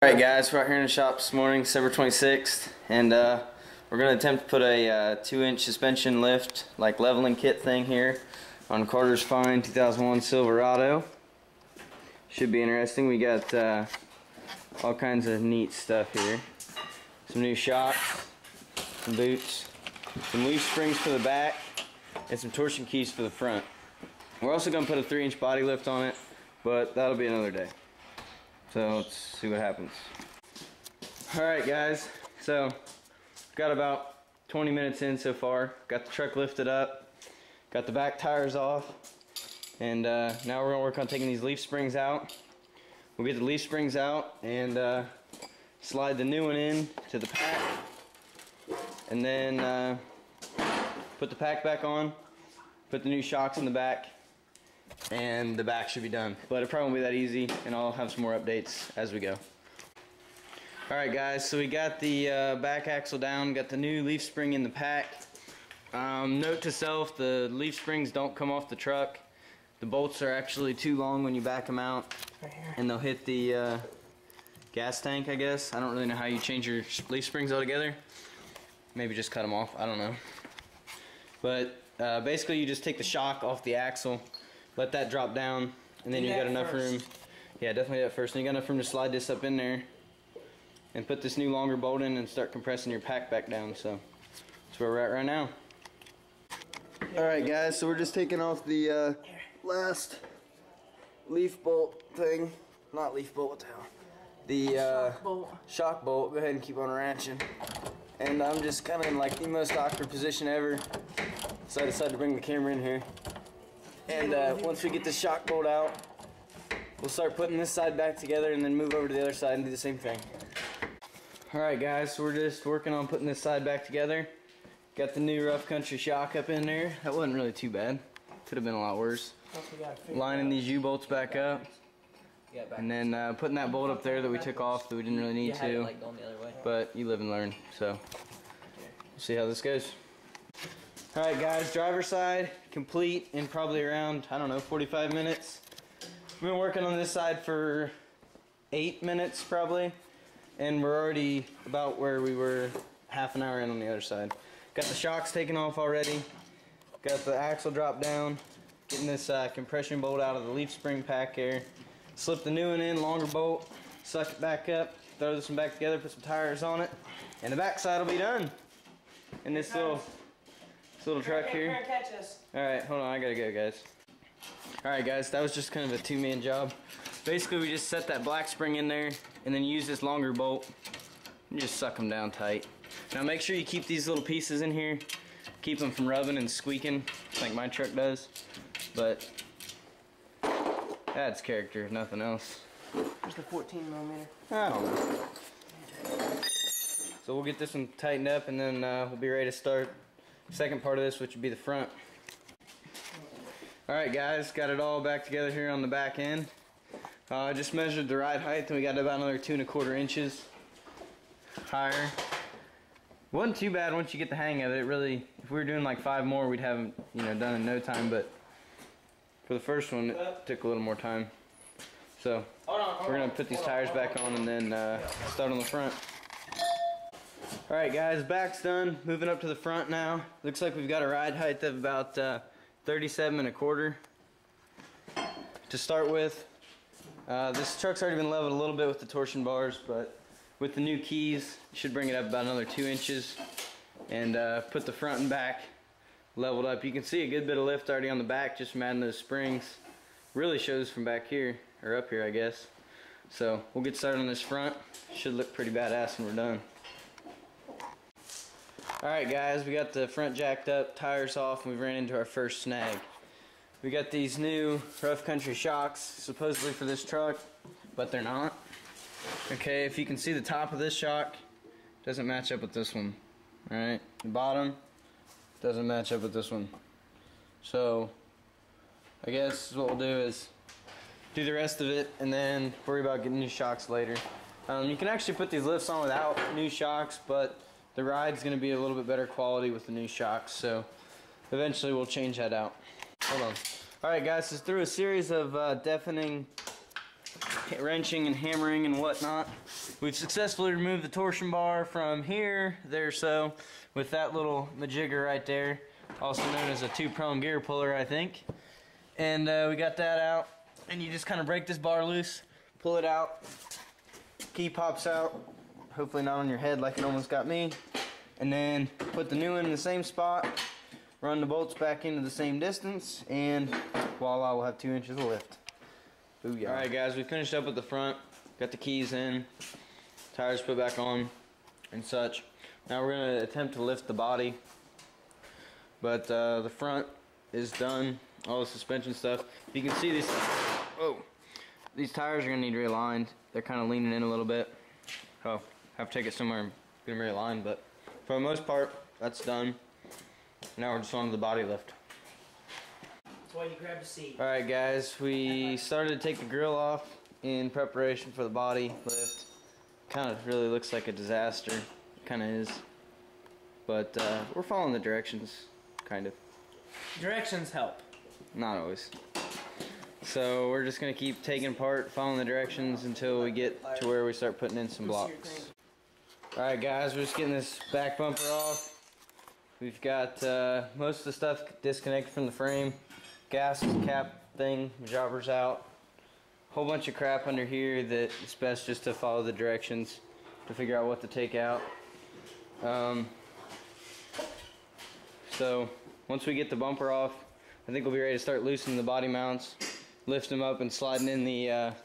Alright guys, we're out here in the shop this morning, December 26th, and we're going to attempt to put a 2-inch suspension lift, like leveling kit thing here on Carter's Fine 2001 Silverado. Should be interesting. We got all kinds of neat stuff here. Some new shocks, some boots, some leaf springs for the back, and some torsion keys for the front. We're also going to put a 3-inch body lift on it, but that'll be another day. So let's see what happens. Alright guys, so got about 20 minutes in so far. Got the truck lifted up, got the back tires off, and now we're going to work on taking these leaf springs out. We'll get the leaf springs out and slide the new one in to the pack, and then put the pack back on, put the new shocks in the back, and the back should be done. But it probably won't be that easy, and I'll have some more updates as we go. Alright guys, so we got the back axle down, got the new leaf spring in the pack. Note to self, the leaf springs don't come off the truck. The bolts are actually too long when you back them out, and they'll hit the gas tank, I guess. I don't really know how you change your leaf springs altogether. Maybe just cut them off, I don't know. But basically you just take the shock off the axle, let that drop down, and then you got enough room. Yeah, definitely that first. And you got enough room to slide this up in there and put this new longer bolt in and start compressing your pack back down. So that's where we're at right now. Alright guys, so we're just taking off the last leaf bolt thing. Not leaf bolt, what the hell? The shock bolt. Go ahead and keep on wrenching. And I'm just kind of in like the most awkward position ever. So I decided to bring the camera in here. And once we get the shock bolt out, we'll start putting this side back together and then move over to the other side and do the same thing. Alright guys, so we're just working on putting this side back together. Got the new Rough Country shock up in there. That wasn't really too bad. Could have been a lot worse. Lining these U-bolts back up. And then putting that bolt up there that we took off that we didn't really need to. But you live and learn. So we'll see how this goes. Alright guys, driver's side complete in probably around, I don't know, 45 minutes. We've been working on this side for 8 minutes probably, and we're already about where we were half an hour in on the other side. Got the shocks taken off already, got the axle dropped down, getting this compression bolt out of the leaf spring pack here. Slip the new one in, longer bolt, suck it back up, throw this one back together, put some tires on it, and the back side will be done. And this little truck here. Alright, hold on, I gotta go guys. Alright guys, that was just kind of a two-man job. Basically we just set that black spring in there and then use this longer bolt and just suck them down tight. Now make sure you keep these little pieces in here, keep them from rubbing and squeaking like my truck does, but that's character, nothing else. There's the 14mm. I don't know. So we'll get this one tightened up and then we'll be ready to start second part of this, which would be the front. Alright guys, got it all back together here on the back end. I just measured the ride height and we got about another 2 1/4 inches higher. Wasn't too bad once you get the hang of it. It really, if we were doing like 5 more, we'd have it, done in no time, but for the first one it took a little more time. So we're going to put these tires back on and then start on the front. Alright guys, back's done. Moving up to the front now. Looks like we've got a ride height of about 37 1/4 to start with. This truck's already been leveled a little bit with the torsion bars, but with the new keys, should bring it up about another 2 inches and put the front and back leveled up. You can see a good bit of lift already on the back just from adding those springs. Really shows from back here, or up here I guess. So we'll get started on this front. Should look pretty badass when we're done. Alright guys, we got the front jacked up, tires off, and we ran into our first snag. We got these new Rough Country shocks, supposedly for this truck, but they're not. Okay, if you can see the top of this shock, doesn't match up with this one. Alright, the bottom doesn't match up with this one. So, I guess what we'll do is do the rest of it and then worry about getting new shocks later. You can actually put these lifts on without new shocks, but the ride's going to be a little bit better quality with the new shocks, so eventually we'll change that out. Hold on. Alright guys, so through a series of deafening wrenching and hammering and whatnot. We've successfully removed the torsion bar from here, there, so with that little majigger right there, also known as a 2-prong gear puller, I think. And we got that out, and you just kind of break this bar loose, pull it out, key pops out, hopefully not on your head like it almost got me, and then put the new one in the same spot, run the bolts back into the same distance, and voila, we'll have 2 inches of lift. Booyah. Alright guys, we finished up with the front, got the keys in, tires put back on, and such. Now we're going to attempt to lift the body, but the front is done, all the suspension stuff. You can see these tires are going to need realigned. They're kind of leaning in a little bit. Oh, have to take it somewhere and get them realigned, but for the most part, that's done. Now we're just on to the body lift. That's why you grabbed a seat. Alright guys, we started to take the grill off in preparation for the body lift. Kind of really looks like a disaster. Kind of is. But we're following the directions, kind of. Directions help. Not always. So we're just going to keep taking apart, following the directions until we get to where we start putting in some blocks. Alright guys, we're just getting this back bumper off. We've got most of the stuff disconnected from the frame. Gas cap thing, jobber's out. Whole bunch of crap under here that it's best just to follow the directions to figure out what to take out. So once we get the bumper off, I think we'll be ready to start loosening the body mounts, lift them up and sliding in the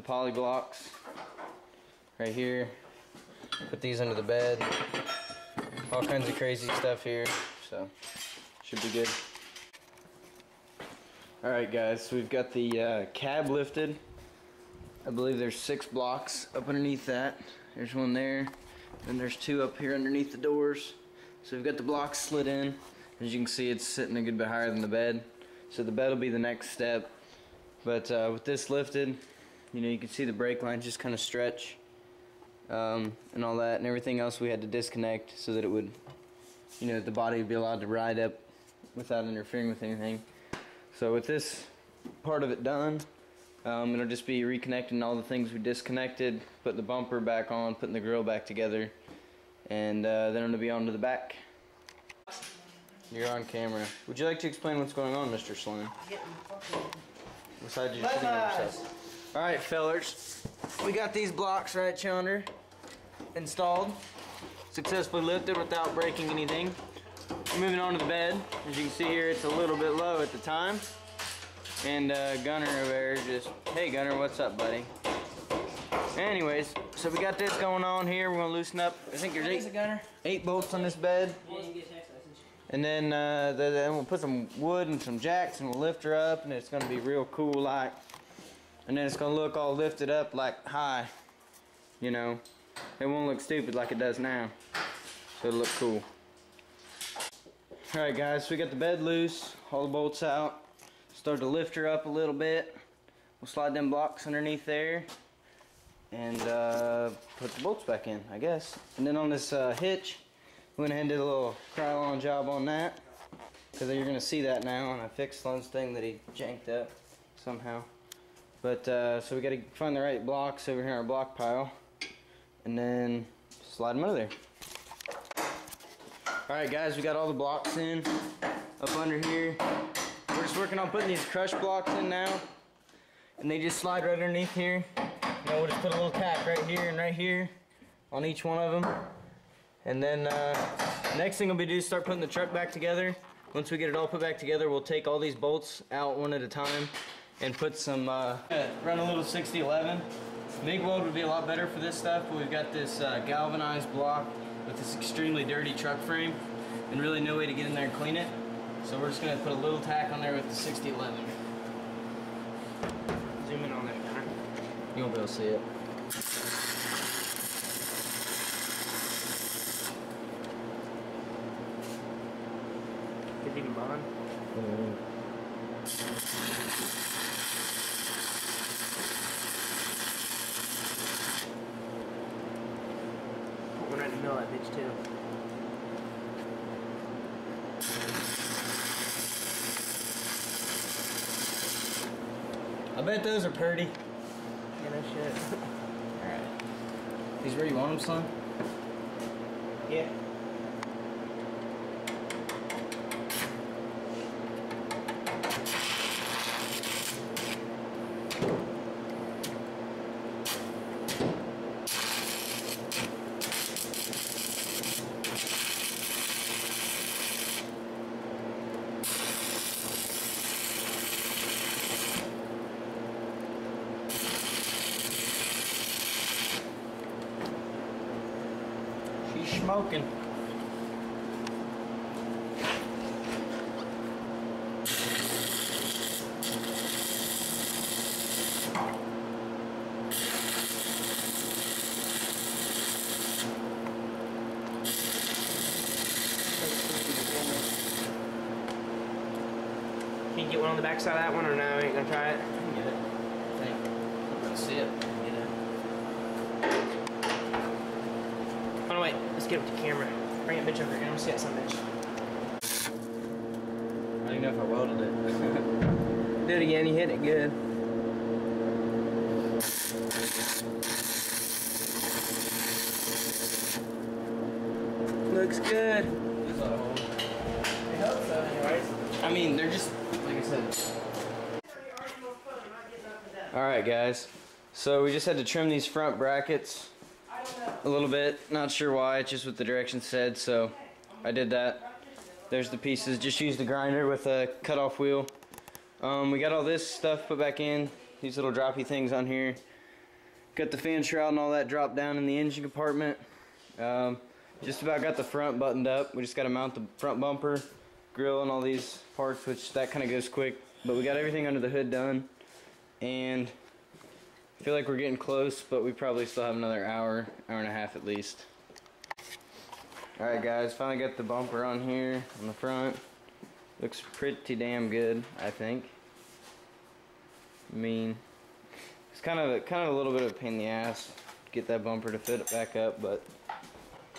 poly blocks right here. Put these under the bed. All kinds of crazy stuff here, so should be good. Alright guys, so we've got the cab lifted. I believe there's 6 blocks up underneath that. There's one there, and there's 2 up here underneath the doors. So we've got the blocks slid in. As you can see, it's sitting a good bit higher than the bed. So the bed will be the next step. But with this lifted, you know, you can see the brake lines just kind of stretch. And all that, and everything else we had to disconnect so that it would, you know, the body would be allowed to ride up without interfering with anything. So with this part of it done, it'll just be reconnecting all the things we disconnected, putting the bumper back on, putting the grill back together, and then it'll be on to the back. You're on camera. Would you like to explain what's going on, Mr. Slim? Besides you sitting there yourself. Alright, fellers. We got these blocks right yonder installed, successfully lifted without breaking anything. Moving on to the bed. As you can see here, it's a little bit low at the time. And Gunner over there just, hey Gunner, what's up, buddy? Anyways, so we got this going on here. We're gonna loosen up. I think there's 8 bolts on this bed. And then we'll put some wood and some jacks and we'll lift her up, and it's gonna be real cool like. And then it's gonna look all lifted up like high, you know. It won't look stupid like it does now. So it'll look cool. Alright guys, so we got the bed loose, all the bolts out. Start to lift her up a little bit. We'll slide them blocks underneath there and put the bolts back in, I guess. And then on this hitch, we went ahead and did a little Krylon job on that, because you're gonna see that now, and I fixed Sloan's thing that he janked up somehow. But so we got to find the right blocks over here in our block pile, and then slide them under there. Alright guys, we got all the blocks in up under here. We're just working on putting these crush blocks in now, and they just slide right underneath here. You know, we'll just put a little tack right here and right here on each one of them. And then next thing we'll be doing is start putting the truck back together. Once we get it all put back together, we'll take all these bolts out one at a time and put some, run a little 6011. MIG weld would be a lot better for this stuff, but we've got this galvanized block with this extremely dirty truck frame and really no way to get in there and clean it. So we're just going to put a little tack on there with the 6011. Zoom in on that, Gunner. You won't be able to see it. Did you even bond? Put one right in the middle of that bitch too. I bet those are pretty. shit. Alright. These where you want them, son? Yeah. She's smoking. Can you get one on the back side of that one, or no? Ain't gonna try it? I can get it. I think. I'm gonna see it. Get it. Oh no, wait. Let's get it with the camera. Bring that bitch over here. I don't see that son of a bitch. I don't even know if I welded it. Do it again. You hit it good. Looks good. I hope so, anyways. I mean, they're just, like I said. Alright guys, so we just had to trim these front brackets a little bit. Not sure why, it's just what the directions said, so I did that. There's the pieces, just used the grinder with a cutoff wheel. We got all this stuff put back in, these little droppy things on here. Got the fan shroud and all that dropped down in the engine compartment. Just about got the front buttoned up. We just got to mount the front bumper, grill, and all these parts, which that kind of goes quick. But we got everything under the hood done, and I feel like we're getting close, but we probably still have another hour and a half at least. Alright guys, finally got the bumper on here on the front. Looks pretty damn good, I think. I mean, it's kind of a little bit of a pain in the ass to get that bumper to fit it back up, but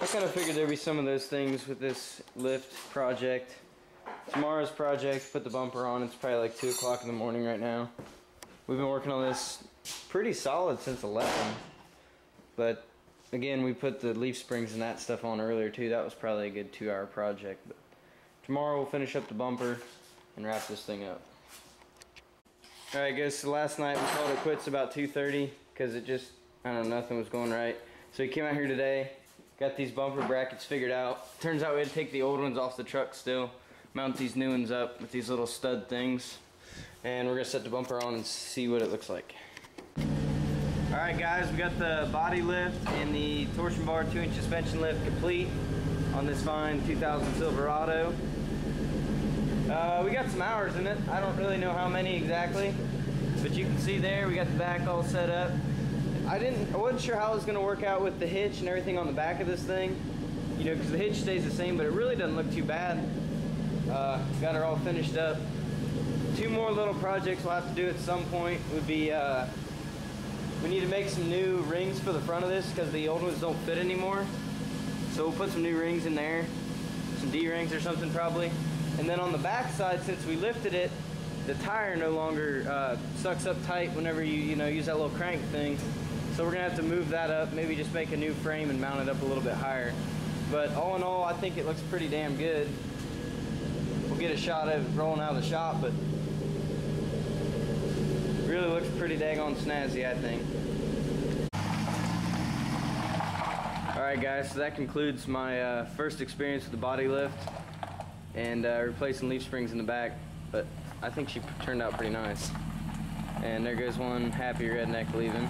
I kind of figured there'd be some of those things with this lift project. Tomorrow's project, put the bumper on. It's probably like 2 o'clock in the morning right now. We've been working on this pretty solid since 11. But again, we put the leaf springs and that stuff on earlier too. That was probably a good 2-hour project. But tomorrow we'll finish up the bumper and wrap this thing up. Alright guys, so last night we called it quits about 2:30 because it just, I don't know, nothing was going right. So we came out here today. Got these bumper brackets figured out. Turns out we had to take the old ones off the truck still. Mount these new ones up with these little stud things. And we're gonna set the bumper on and see what it looks like. Alright guys, we got the body lift and the torsion bar 2-inch suspension lift complete on this fine 2000 Silverado. We got some hours in it. I don't really know how many exactly, but you can see there we got the back all set up. I wasn't sure how it was going to work out with the hitch and everything on the back of this thing, you know, because the hitch stays the same, but it really doesn't look too bad. Got her all finished up. 2 more little projects we'll have to do at some point would be, we need to make some new rings for the front of this because the old ones don't fit anymore. So we'll put some new rings in there, some D-rings or something probably. And then on the back side, since we lifted it, the tire no longer sucks up tight whenever you use that little crank thing. So we're gonna have to move that up, maybe just make a new frame and mount it up a little bit higher. But all in all, I think it looks pretty damn good. We'll get a shot of it rolling out of the shop, but really looks pretty daggone snazzy, I think. Alright guys, so that concludes my first experience with the body lift and replacing leaf springs in the back, but I think she turned out pretty nice. And there goes one happy redneck leaving.